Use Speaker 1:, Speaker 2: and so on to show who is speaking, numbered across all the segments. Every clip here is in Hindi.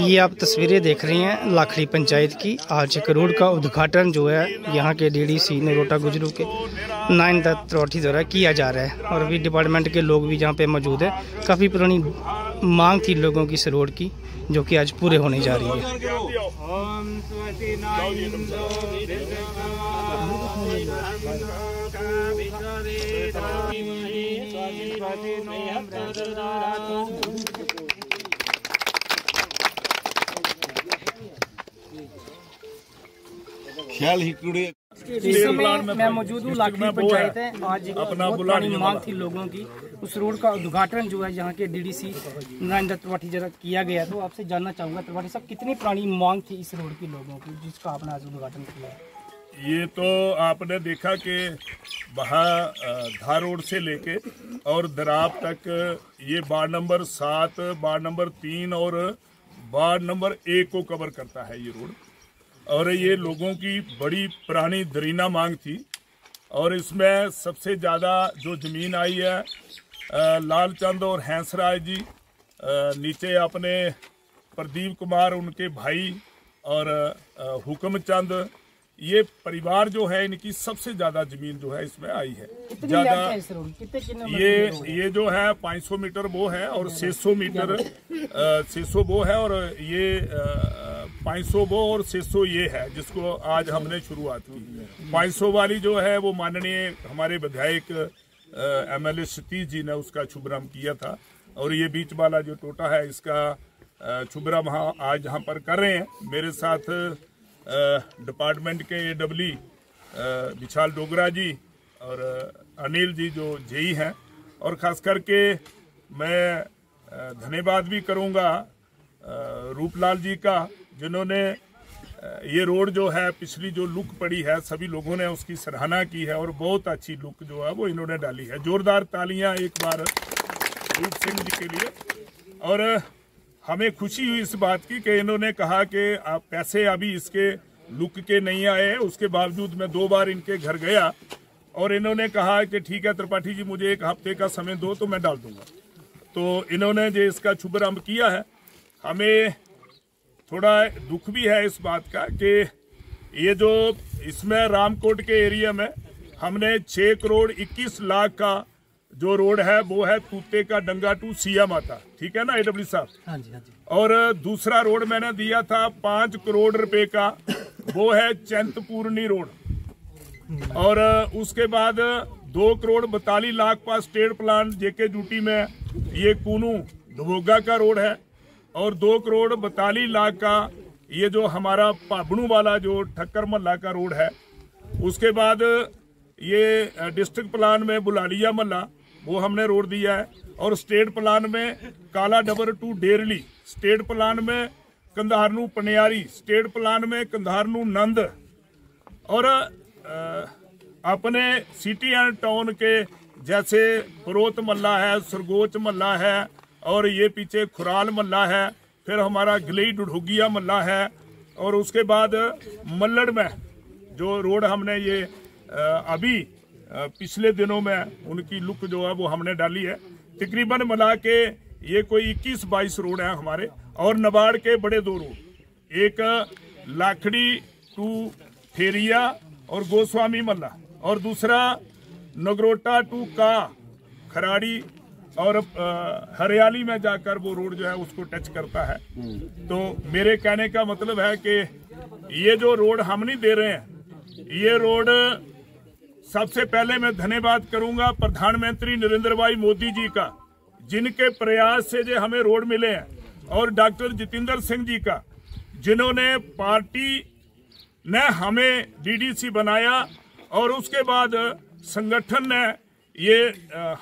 Speaker 1: ये आप तस्वीरें देख रही हैं लाखड़ी पंचायत की। आज एक रोड का उद्घाटन जो है यहाँ के डीडीसी नगरोटा गुजरू के 9 त्रिपाठी द्वारा किया जा रहा है और अभी डिपार्टमेंट के लोग भी यहाँ पे मौजूद है। काफ़ी पुरानी मांग थी लोगों की इस रोड की, जो कि आज पूरे होने जा रही है। मैं मौजूद हूँ लाखड़ी पंचायत है। आज बहुत पुरानी मांग थी लोगों की, उस रोड का उद्घाटन जो है यहाँ के डीडीसी नरेंद्र त्रिपाठी जरा किया गया। तो आपसे जानना चाहूँगा त्रिपाठी साहब, कितनी पुरानी मांग थी इस रोड की लोगों की जिसका आपने आज उद्घाटन किया है?
Speaker 2: ये तो आपने देखा कि धार रोड से लेके और दराब तक ये वार्ड नंबर 7, वार्ड नंबर 3 और वार्ड नंबर 1 को कवर करता है ये रोड। और ये लोगों की बड़ी पुरानी दरीना मांग थी और इसमें सबसे ज़्यादा जो ज़मीन आई है लालचंद और हैंसराज जी, नीचे अपने प्रदीप कुमार उनके भाई और हुक्मचंद, ये परिवार जो है इनकी सबसे ज्यादा जमीन जो है इसमें आई है। ज्यादा ये जो है 500 मीटर वो है और 600 मीटर 600 वो है और ये 500 वो और 600 ये है जिसको आज हमने शुरुआत की। 500 वाली जो है वो माननीय हमारे विधायक MLA सतीश जी ने उसका शुभारंभ किया था और ये बीच वाला जो टोटा है इसका शुभारंभ आज यहाँ पर कर रहे हैं। मेरे साथ डिपार्टमेंट के AWE विशाल डोगरा जी और अनिल जी जो जेई हैं, और खास करके मैं धन्यवाद भी करूंगा रूपलाल जी का, जिन्होंने ये रोड जो है पिछली जो लुक पड़ी है सभी लोगों ने उसकी सराहना की है और बहुत अच्छी लुक जो है वो इन्होंने डाली है। जोरदार तालियां एक बार रूप सिंह जी के लिए। और हमें खुशी हुई इस बात की कि इन्होंने कहा कि आप पैसे अभी इसके लुक के नहीं आए हैं, उसके बावजूद मैं 2 बार इनके घर गया और इन्होंने कहा कि ठीक है त्रिपाठी जी मुझे 1 हफ्ते का समय दो तो मैं डाल दूंगा। तो इन्होंने जो इसका शुभारंभ किया है, हमें थोड़ा दुख भी है इस बात का कि ये जो इसमें रामकोट के एरिया में हमने 6 करोड़ 21 लाख का जो रोड है वो है तूते का डंगा टू सिया माता, ठीक है ना AWE साहब?
Speaker 1: हाँ जी, हाँ जी।
Speaker 2: और दूसरा रोड मैंने दिया था 5 करोड़ रुपए का, वो है चैंतपूर्णी रोड। और उसके बाद 2 करोड़ 42 लाख का स्टेट प्लान JK ड्यूटी में ये कूनू धवोगा का रोड है और 2 करोड़ 42 लाख का ये जो हमारा पाबड़ू वाला जो ठक्कर महल्ला का रोड है। उसके बाद ये डिस्ट्रिक्ट प्लान में बुलालिया महल्ला वो हमने रोड दिया है और स्टेट प्लान में काला डबर टू डेरली, स्टेट प्लान में कंधारनू पनियारी, स्टेट प्लान में कंधारनू नंद, और अपने सिटी एंड टाउन के जैसे बरोत महल्ला है, सरगोच महल्ला है और ये पीछे खुराल महल्ला है, फिर हमारा गलई डुढुगिया महल्ला है और उसके बाद मल्लड़ में जो रोड हमने ये अभी पिछले दिनों में उनकी लुक जो है वो हमने डाली है। तकरीबन मिला के ये कोई 21-22 रोड है हमारे। और नबाड़ के बड़े 2 रोड, एक लाखड़ी टू फेरिया और गोस्वामी मल्ला और दूसरा नगरोटा टू का खराड़ी और हरियाली में जाकर वो रोड जो है उसको टच करता है। तो मेरे कहने का मतलब है कि ये जो रोड हम नहीं दे रहे हैं, ये रोड सबसे पहले मैं धन्यवाद करूंगा प्रधानमंत्री नरेंद्र भाई मोदी जी का, जिनके प्रयास से जो हमें रोड मिले हैं, और डॉक्टर जितेंद्र सिंह जी का, जिन्होंने पार्टी ने हमें डीडीसी बनाया और उसके बाद संगठन ने ये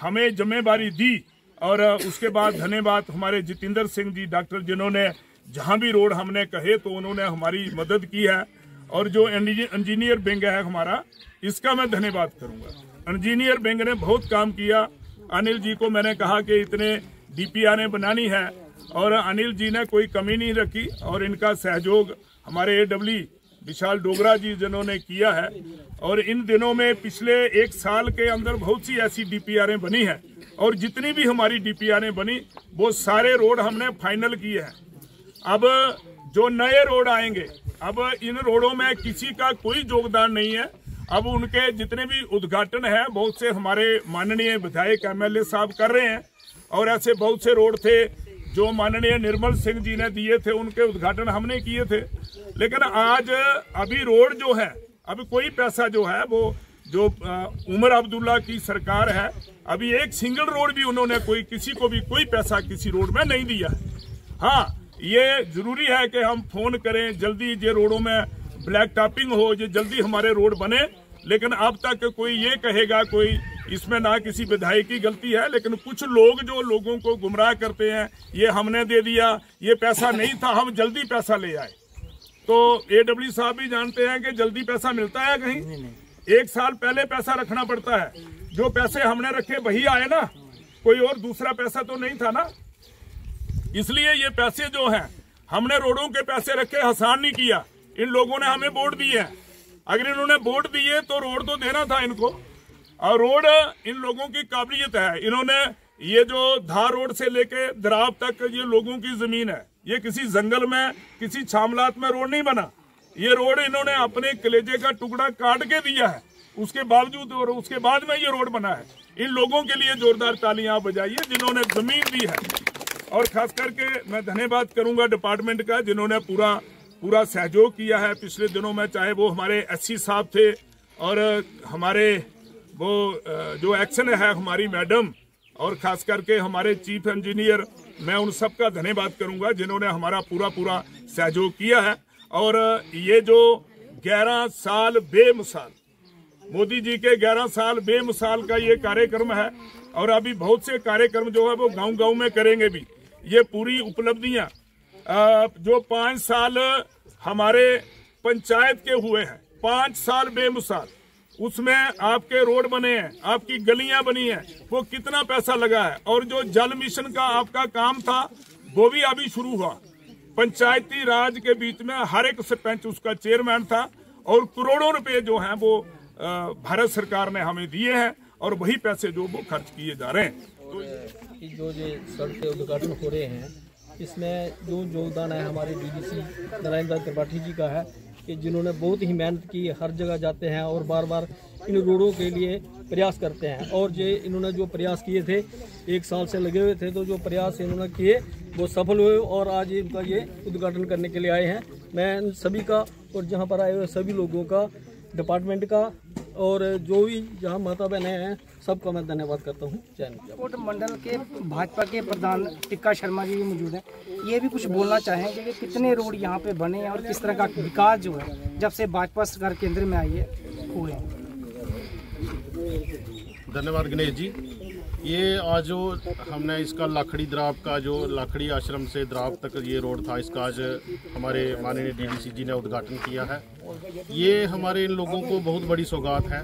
Speaker 2: हमें जिम्मेदारी दी। और उसके बाद धन्यवाद हमारे जितेंद्र सिंह जी डॉक्टर, जिन्होंने जहां भी रोड हमने कहे तो उन्होंने हमारी मदद की है। और जो इंजीनियर विंग है हमारा, इसका मैं धन्यवाद करूंगा। इंजीनियर विंग ने बहुत काम किया। अनिल जी को मैंने कहा कि इतने DPR बनानी है और अनिल जी ने कोई कमी नहीं रखी और इनका सहयोग हमारे AWE विशाल डोगरा जी जिन्होंने किया है। और इन दिनों में पिछले 1 साल के अंदर बहुत सी ऐसी डीपीआरें बनी हैं और जितनी भी हमारी डीपीआरें बनी वो सारे रोड हमने फाइनल किए हैं। अब जो नए रोड आएंगे, अब इन रोडों में किसी का कोई योगदान नहीं है। अब उनके जितने भी उद्घाटन है बहुत से हमारे माननीय विधायक एमएलए साहब कर रहे हैं और ऐसे बहुत से रोड थे जो माननीय निर्मल सिंह जी ने दिए थे, उनके उद्घाटन हमने किए थे। लेकिन आज अभी रोड जो है, अभी कोई पैसा जो है वो जो उमर अब्दुल्ला की सरकार है, अभी एक सिंगल रोड भी उन्होंने किसी को भी कोई पैसा किसी रोड में नहीं दिया है। हाँ, ये जरूरी है कि हम फोन करें, जल्दी ये रोडों में ब्लैक टॉपिंग हो, ये जल्दी हमारे रोड बने। लेकिन अब तक कोई ये कहेगा कोई इसमें ना किसी विधायक की गलती है, लेकिन कुछ लोग जो लोगों को गुमराह करते हैं, ये हमने दे दिया, ये पैसा नहीं था, हम जल्दी पैसा ले आए। तो एडब्ल्यू साहब भी जानते हैं कि जल्दी पैसा मिलता है कहीं, 1 साल पहले पैसा रखना पड़ता है। जो पैसे हमने रखे वही आए ना, कोई और दूसरा पैसा तो नहीं था ना। इसलिए ये पैसे जो हैं, हमने रोडों के पैसे रखे, हसान नहीं किया। इन लोगों ने हमें वोट दिए हैं, अगर इन्होंने वोट दिए तो रोड तो देना था इनको। और रोड इन लोगों की काबिलियत है। इन्होंने ये जो धार रोड से लेके दराब तक ये लोगों की जमीन है, ये किसी जंगल में किसी छामलात में रोड नहीं बना। ये रोड इन्होंने अपने कलेजे का टुकड़ा काट के दिया है, उसके बावजूद और उसके बाद में ये रोड बना है। इन लोगों के लिए जोरदार तालियां आप बजाइए जिन्होंने जमीन दी है। और खास करके मैं धन्यवाद करूंगा डिपार्टमेंट का जिन्होंने पूरा सहयोग किया है पिछले दिनों में, चाहे वो हमारे एससी साहब थे और हमारे वो जो एक्शन है हमारी मैडम, और खास करके हमारे चीफ इंजीनियर, मैं उन सब का धन्यवाद करूंगा जिन्होंने हमारा पूरा सहयोग किया है। और ये जो 11 साल बेमिसाल, मोदी जी के 11 साल बेमिसाल का ये कार्यक्रम है और अभी बहुत से कार्यक्रम जो है वो गांव-गांव में करेंगे भी। ये पूरी उपलब्धियां जो 5 साल हमारे पंचायत के हुए हैं, 5 साल बेमिसाल, उसमें आपके रोड बने हैं, आपकी गलियां बनी हैं, वो कितना पैसा लगा है। और जो जल मिशन का आपका काम था वो भी अभी शुरू हुआ। पंचायती राज के बीच में हर एक सरपंच उसका चेयरमैन था और करोड़ों रुपए जो हैं वो भारत सरकार ने हमें दिए हैं और वही पैसे जो वो खर्च किए जा रहे हैं।
Speaker 3: जो सड़क के उद्घाटन हो रहे हैं, इसमें जो योगदान है हमारे डीडीसी नारायण त्रिपाठी जी का है कि जिन्होंने बहुत ही मेहनत की, हर जगह जाते हैं और बार बार इन रोडों के लिए प्रयास करते हैं। और जो इन्होंने जो प्रयास किए थे, 1 साल से लगे हुए थे, तो जो प्रयास इन्होंने किए वो सफल हुए और आज इनका ये उद्घाटन करने के लिए आए हैं। मैं सभी का और जहाँ पर आए हुए सभी लोगों का, डिपार्टमेंट का और जो भी जहाँ माता बहनें हैं सबका मैं धन्यवाद करता हूँ।
Speaker 1: कोट मंडल के भाजपा के प्रधान टिक्का शर्मा जी भी मौजूद हैं, ये भी कुछ बोलना चाहेंगे कि कितने रोड यहाँ पे बने हैं और किस तरह का विकास जो है जब से भाजपा सरकार केंद्र में आई है हुए हैं।
Speaker 4: धन्यवाद गणेश जी। ये आज जो हमने इसका लाखड़ी द्राब का जो लाखड़ी आश्रम से द्राब तक ये रोड था, इसका आज हमारे माननीय डीडीसी जी ने उद्घाटन किया है। ये हमारे इन लोगों को बहुत बड़ी सौगात है।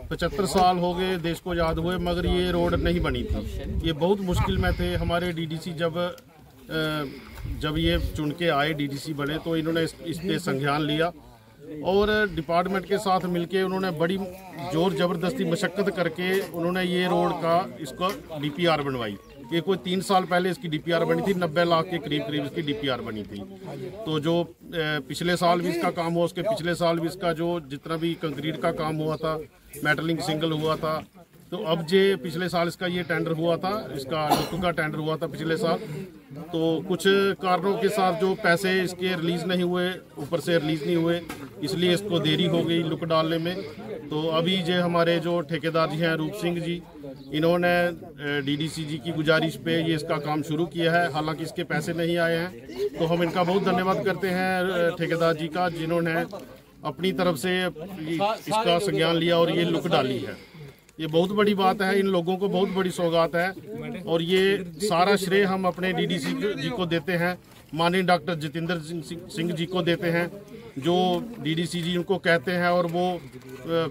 Speaker 4: 75 साल हो गए देश को आज़ाद हुए मगर ये रोड नहीं बनी थी। ये बहुत मुश्किल में थे। हमारे डीडीसी जब ये चुन के आए, डीडीसी बने, तो इन्होंने इस पे संज्ञान लिया और डिपार्टमेंट के साथ मिलके उन्होंने बड़ी जोर जबरदस्ती मशक्कत करके उन्होंने ये रोड का इसको डीपीआर बनवाई। ये कोई 3 साल पहले इसकी डीपीआर बनी थी, 90 लाख के करीब इसकी डीपीआर बनी थी। तो जो पिछले साल भी इसका काम हुआ, उसके पिछले साल भी इसका जो जितना भी कंक्रीट का काम हुआ था, मेटलिंग सिंगल हुआ था। तो अब जे पिछले साल इसका ये टेंडर हुआ था, इसका लुक का टेंडर हुआ था पिछले साल, तो कुछ कारणों के साथ जो पैसे इसके रिलीज़ नहीं हुए, ऊपर से रिलीज़ नहीं हुए, इसलिए इसको देरी हो गई लुक डालने में। तो अभी जो हमारे जो ठेकेदार जी हैं रूप सिंह जी, इन्होंने डीडीसी जी की गुजारिश पे ये इसका काम शुरू किया है। हालांकि इसके पैसे नहीं आए हैं, तो हम इनका बहुत धन्यवाद करते हैं ठेकेदार जी का, जिन्होंने अपनी तरफ से इसका संज्ञान लिया और ये लुक डाली है। ये बहुत बड़ी बात है, इन लोगों को बहुत बड़ी सौगात है और ये सारा श्रेय हम अपने डीडीसी जी को देते हैं, माननीय डॉक्टर जितेंद्र सिंह जी को देते हैं, जो डीडीसी जी उनको कहते हैं और वो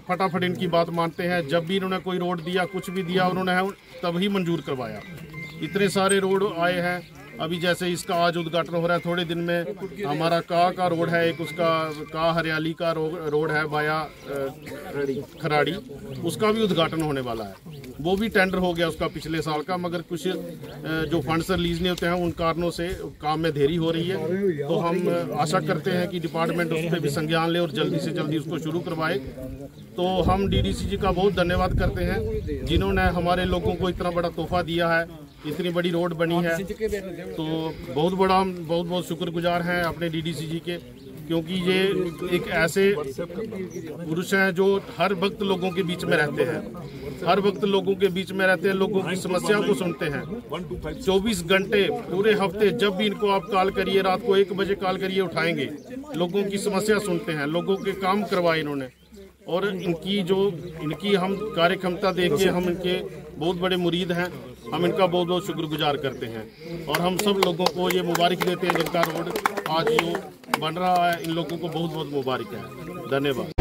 Speaker 4: फटाफट इनकी बात मानते हैं। जब भी इन्होंने कोई रोड दिया, कुछ भी दिया, उन्होंने तभी मंजूर करवाया। इतने सारे रोड आए हैं अभी जैसे इसका आज उद्घाटन हो रहा है, थोड़े दिन में हमारा का रोड है, एक उसका हरियाली का रोड है बाया खराड़ी, उसका भी उद्घाटन होने वाला है। वो भी टेंडर हो गया उसका पिछले साल का, मगर कुछ जो फंड्स रिलीज नहीं होते हैं उन कारणों से काम में देरी हो रही है। तो हम आशा करते हैं कि डिपार्टमेंट उस पर भी संज्ञान ले और जल्दी से जल्दी उसको शुरू करवाए। तो हम डीडीसी जी का बहुत धन्यवाद करते हैं जिन्होंने हमारे लोगों को इतना बड़ा तोहफा दिया है, इतनी बड़ी रोड बनी है। तो बहुत बहुत शुक्रगुजार हैं अपने डीडीसी जी के, क्योंकि ये एक ऐसे पुरुष हैं जो हर वक्त लोगों के बीच में रहते हैं, हर वक्त लोगों के बीच में रहते हैं, लोगों की समस्या को सुनते हैं 24 घंटे पूरे हफ्ते। जब भी इनको आप कॉल करिए, रात को 1 बजे कॉल करिए, उठाएंगे, लोगों की समस्या सुनते हैं, लोगों के काम करवाए इन्होंने। और इनकी हम कार्यक्षमता देख के हम इनके बहुत बड़े मुरीद हैं, हम इनका बहुत बहुत शुक्रगुजार करते हैं। और हम सब लोगों को ये मुबारक देते हैं जिनका रोड आज जो बन रहा है, इन लोगों को बहुत बहुत मुबारक है। धन्यवाद।